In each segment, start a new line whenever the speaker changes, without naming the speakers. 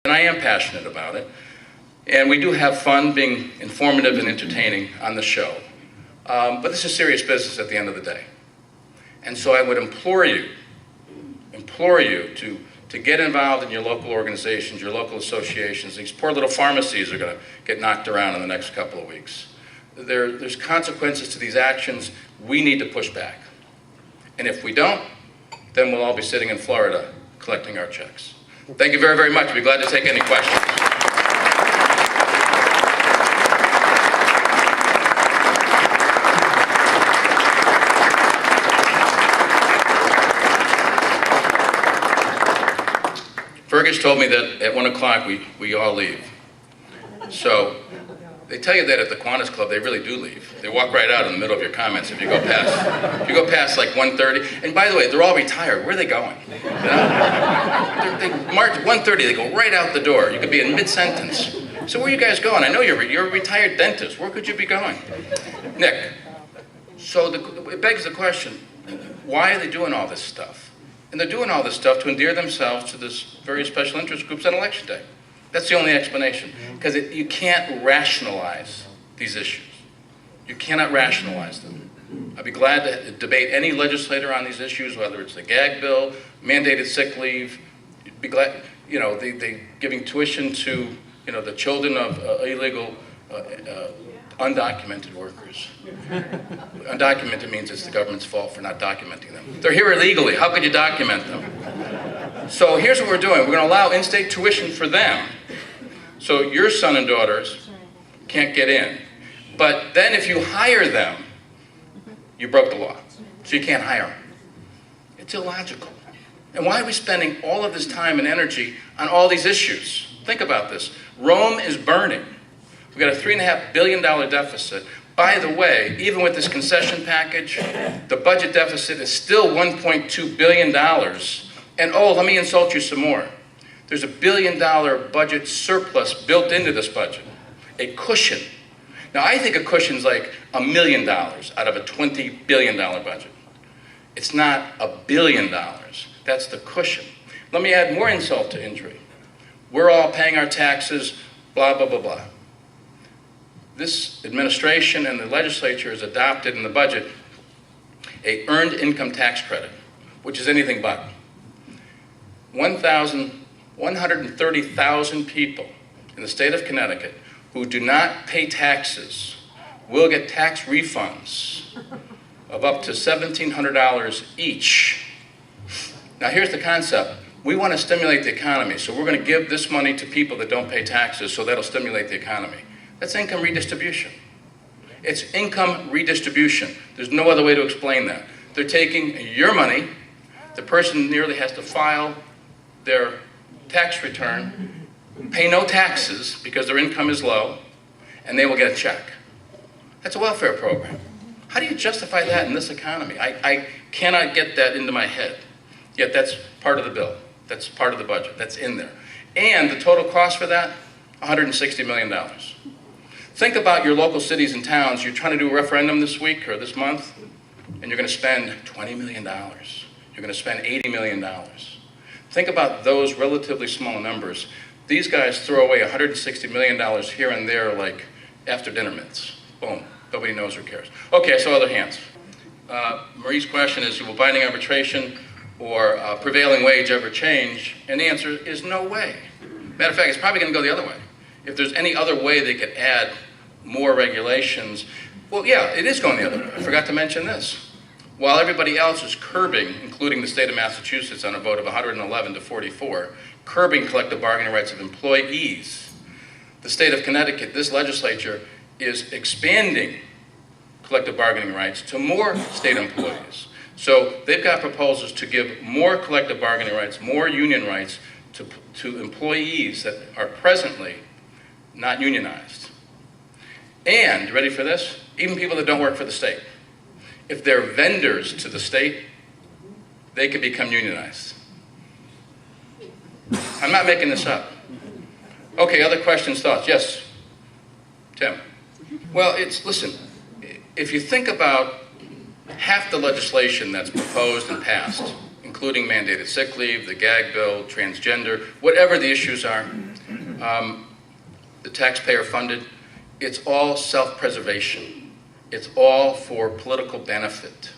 And I am passionate about it. And we do have fun being informative and entertaining on the show. But this is serious business at the end of the day. And so I would implore you to get involved in your local organizations, your local associations. These poor little pharmacies are going to get knocked around in the next couple of weeks. There's consequences to these actions. We need to push back. And if we don't, then we'll all be sitting in Florida collecting our checks. Thank you very, very much. I'd be glad to take any questions. Fergus told me that at 1 o'clock we all leave. So they tell you that at the Kiwanis Club, they really do leave. They walk right out in the middle of your comments if you go past. If you go past like 1:30, and by the way, they're all retired. Where are they going? You know? They march at 1:30, they go right out the door. You could be in mid-sentence. So where are you guys going? I know you're a retired dentist. Where could you be going? Nick, so it begs the question, why are they doing all this stuff? And they're doing all this stuff to endear themselves to this very special interest groups on election day. That's the only explanation. Because you can't rationalize these issues. You cannot rationalize them. I'd be glad to debate any legislator on these issues, whether it's the gag bill, mandated sick leave. You'd be glad, you know, they giving tuition to, you know, the children of illegal, undocumented workers. Undocumented means it's the government's fault for not documenting them. They're here illegally. How could you document them? So here's what we're doing. We're going to allow in-state tuition for them. So your son and daughters can't get in. But then if you hire them, you broke the law. So you can't hire them. It's illogical. And why are we spending all of this time and energy on all these issues? Think about this. Rome is burning. We've got a $3.5 billion deficit. By the way, even with this concession package, the budget deficit is still $1.2 billion. And oh, let me insult you some more. There's a $1 billion budget surplus built into this budget, a cushion. Now, I think a cushion's like $1 million out of a $20 billion budget. It's not $1 billion. That's the cushion. Let me add more insult to injury. We're all paying our taxes, blah, blah, blah, blah. This administration and the legislature has adopted in the budget a earned income tax credit, which is anything but. 130,000 people in the state of Connecticut who do not pay taxes will get tax refunds of up to $1,700 each. Now here's the concept. We want to stimulate the economy, so we're going to give this money to people that don't pay taxes, so that'll stimulate the economy. That's income redistribution. It's income redistribution. There's no other way to explain that. They're taking your money, the person nearly has to file their tax return, pay no taxes because their income is low, and they will get a check. That's a welfare program. How do you justify that in this economy? I cannot get that into my head. Yet that's part of the bill. That's part of the budget. That's in there. And the total cost for that, $160 million. Think about your local cities and towns. You're trying to do a referendum this week or this month, and you're going to spend $20 million. You're going to spend $80 million. Think about those relatively small numbers. These guys throw away $160 million here and there like after dinner mints. Boom. Nobody knows or cares. Okay, so other hands. Marie's question is, will binding arbitration or prevailing wage ever change? And the answer is no way. Matter of fact, it's probably going to go the other way. If there's any other way they could add more regulations, well, yeah, it is going the other way. I forgot to mention this. While everybody else is curbing, including the state of Massachusetts on a vote of 111 to 44, curbing collective bargaining rights of employees, the state of Connecticut, this legislature, is expanding collective bargaining rights to more state employees. So they've got proposals to give more collective bargaining rights, more union rights to employees that are presently not unionized. And, ready for this? Even people that don't work for the state. If they're vendors to the state, they could become unionized. I'm not making this up. Okay, other questions, thoughts? Yes? Tim? Well, listen, if you think about half the legislation that's proposed and passed, including including mandated sick leave, the gag bill, transgender, whatever the issues are, the taxpayer funded, it's all self-preservation. It's all for political benefit.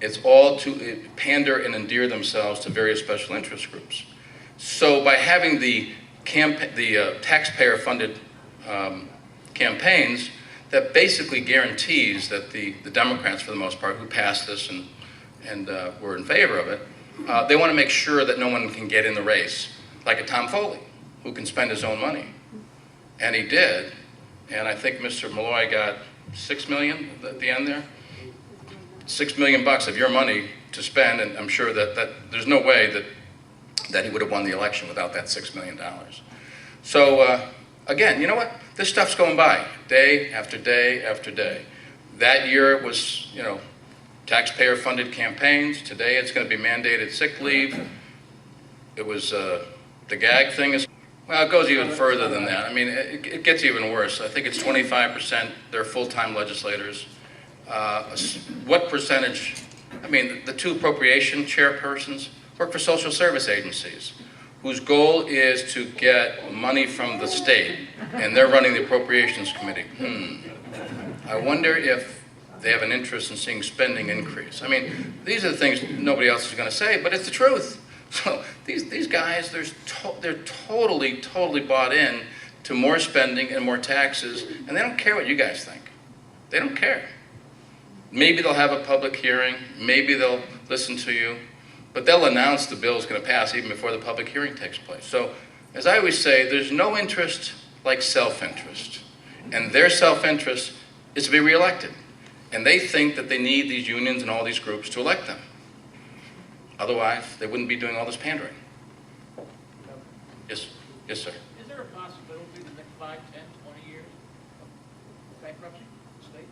It's all to pander and endear themselves to various special interest groups. So by having the taxpayer-funded campaigns, that basically guarantees that the Democrats, for the most part, who passed this and were in favor of it, they want to make sure that no one can get in the race, like a Tom Foley, who can spend his own money. And he did, and I think Mr. Malloy got $6 million at the end there. $6 million of your money to spend, and I'm sure that there's no way that he would have won the election without that $6 million. So again, you know what? This stuff's going by day after day after day. That year it was, you know, taxpayer-funded campaigns. Today it's going to be mandated sick leave. It was the gag thing is, well, it goes even further than that. I mean, it gets even worse. I think it's 25%. They're full-time legislators. What percentage? I mean, the two appropriation chairpersons work for social service agencies whose goal is to get money from the state, and they're running the appropriations committee. I wonder if they have an interest in seeing spending increase. I mean, these are the things nobody else is going to say, but it's the truth. So these guys, they're totally bought in to more spending and more taxes, and they don't care what you guys think. They don't care. Maybe they'll have a public hearing, maybe they'll listen to you, but they'll announce the bill is going to pass even before the public hearing takes place. So, as I always say, there's no interest like self-interest. And their self-interest is to be reelected. And they think that they need these unions and all these groups to elect them. Otherwise, they wouldn't be doing all this pandering. Yes, sir.
Is there a possibility in the next 5, 10, 20 years of bankruptcy of the state?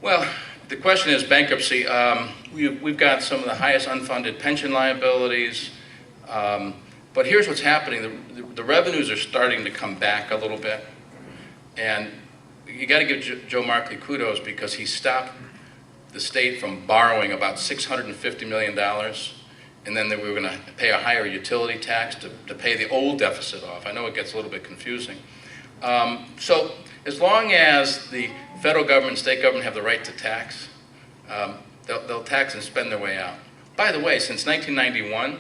Well, the question is bankruptcy. We've got some of the highest unfunded pension liabilities. But here's what's happening. The revenues are starting to come back a little bit. And you got to give Joe Markley kudos because he stopped the state from borrowing about $650 million. And then we were going to pay a higher utility tax to pay the old deficit off. I know it gets a little bit confusing. So as long as the federal government and state government have the right to tax, they'll tax and spend their way out. By the way, since 1991,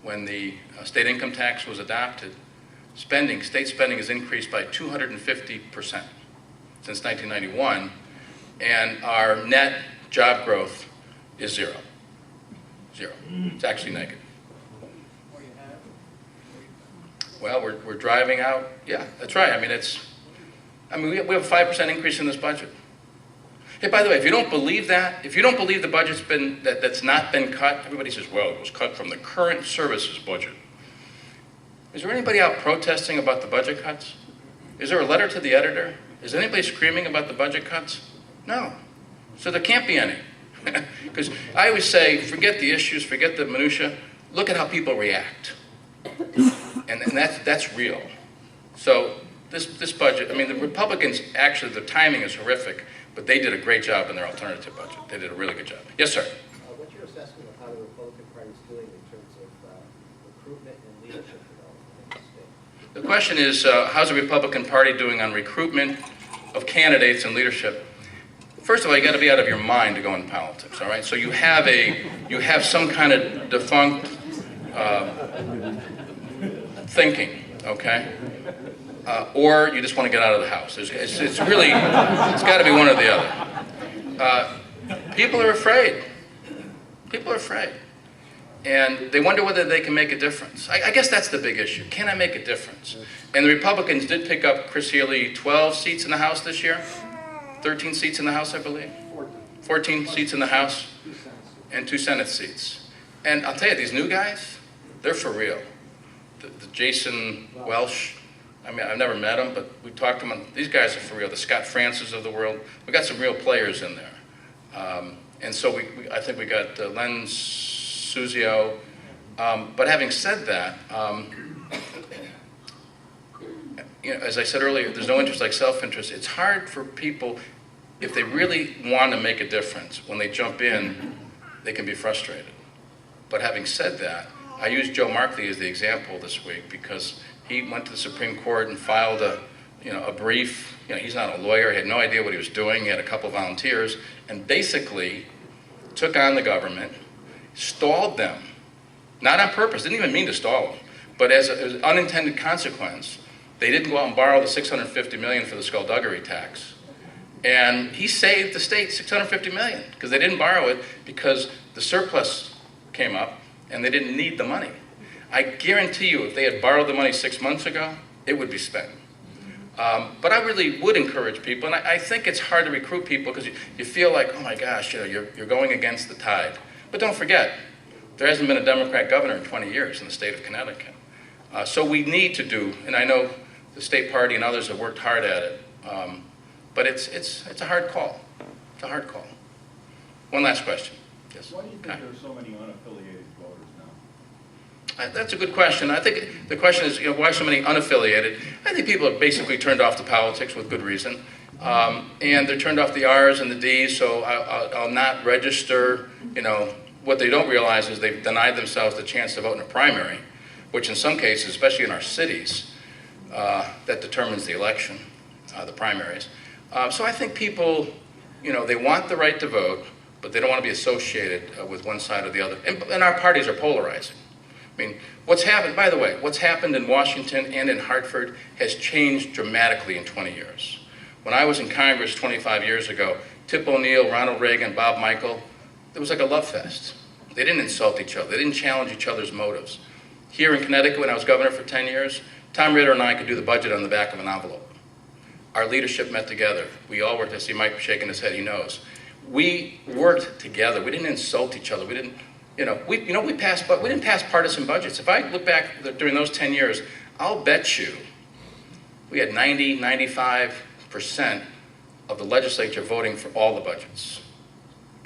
when the state income tax was adopted, state spending has increased by 250% since 1991, and our net job growth is zero. It's actually negative. Well, we're driving out. Yeah, that's right. I mean, we have a 5% increase in this budget. Hey, by the way, if you don't believe that, if you don't believe the budget's that's not been cut, everybody says, well, it was cut from the current services budget. Is there anybody out protesting about the budget cuts? Is there a letter to the editor? Is anybody screaming about the budget cuts? No. So there can't be any. Because I always say, forget the issues, forget the minutia, look at how people react. And that's real. So this budget, I mean, the Republicans, actually, the timing is horrific, but they did a great job in their alternative budget. They did a really good job. Yes, sir?
What's your assessment of how the Republican Party is doing in terms of recruitment and leadership development in the state?
The question is, how's the Republican Party doing on recruitment of candidates and leadership? First of all, you got to be out of your mind to go in politics, all right? So you have some kind of defunct thinking, okay? Or you just want to get out of the house. It's got to be one or the other. People are afraid. People are afraid. And they wonder whether they can make a difference. I guess that's the big issue. Can I make a difference? And the Republicans did pick up, Chris Healy, 12 seats in the House this year. 13 seats in the House, I believe. 14 seats in the House and 2 Senate seats. And I'll tell you, these new guys, they're for real. The Jason Welch, I mean, I've never met him, but we talked to him. These guys are for real. The Scott Francis of the world. We got some real players in there. And so I think we got Len Suzio. But having said that, you know, as I said earlier, there's no interest like self-interest. It's hard for people, if they really want to make a difference, when they jump in, they can be frustrated. But having said that, I used Joe Markley as the example this week because he went to the Supreme Court and filed a brief. He's not a lawyer, he had no idea what he was doing, he had a couple of volunteers, and basically took on the government, stalled them, not on purpose, didn't even mean to stall them, but as an unintended consequence, they didn't go out and borrow the $650 million for the skullduggery tax. And he saved the state $650 million because they didn't borrow it because the surplus came up and they didn't need the money. I guarantee you if they had borrowed the money 6 months ago, it would be spent. But I really would encourage people, and I think it's hard to recruit people because you feel like, oh my gosh, you're going against the tide. But don't forget, there hasn't been a Democrat governor in 20 years in the state of Connecticut. So we need to do, and I know the state party and others have worked hard at it, but it's a hard call. It's a hard call. One last question. Yes.
Why do you think there's so many unaffiliated voters now?
That's a good question. I think the question is, why so many unaffiliated? I think people have basically turned off the politics with good reason. And they're turned off the R's and the D's, so I'll not register. What they don't realize is they've denied themselves the chance to vote in a primary, which in some cases, especially in our cities, that determines the election, the primaries. So I think people, they want the right to vote, but they don't want to be associated with one side or the other. And our parties are polarizing. I mean, what's happened in Washington and in Hartford has changed dramatically in 20 years. When I was in Congress 25 years ago, Tip O'Neill, Ronald Reagan, Bob Michael, it was like a love fest. They didn't insult each other. They didn't challenge each other's motives. Here in Connecticut, when I was governor for 10 years, Tom Ritter and I could do the budget on the back of an envelope. Our leadership met together. We all worked. I see Mike shaking his head, he knows. We worked together. We didn't insult each other. We didn't, we didn't pass partisan budgets. If I look back during those 10 years, I'll bet you we had 90, 95% of the legislature voting for all the budgets.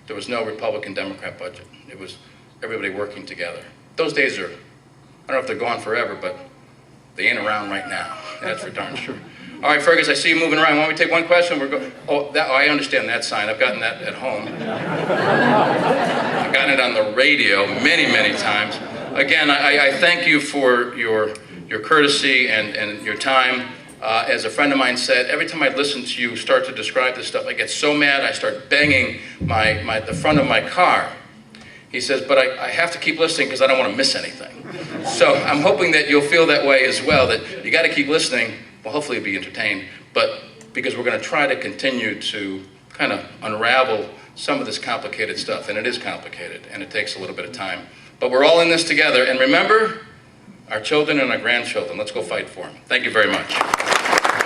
There was no Republican, Democrat budget. It was everybody working together. Those days are, I don't know if they're gone forever, but they ain't around right now. That's for darn sure. All right, Fergus, I see you moving around. Why don't we take one question? I understand that sign. I've gotten that at home. I've gotten it on the radio many, many times. Again, I thank you for your courtesy and your time. As a friend of mine said, every time I listen to you start to describe this stuff, I get so mad I start banging the front of my car. He says, but I have to keep listening because I don't want to miss anything. So I'm hoping that you'll feel that way as well, that you got to keep listening. Well, hopefully you'll be entertained, but because we're going to try to continue to kind of unravel some of this complicated stuff, and it is complicated, and it takes a little bit of time. But we're all in this together, and remember, our children and our grandchildren, let's go fight for them. Thank you very much.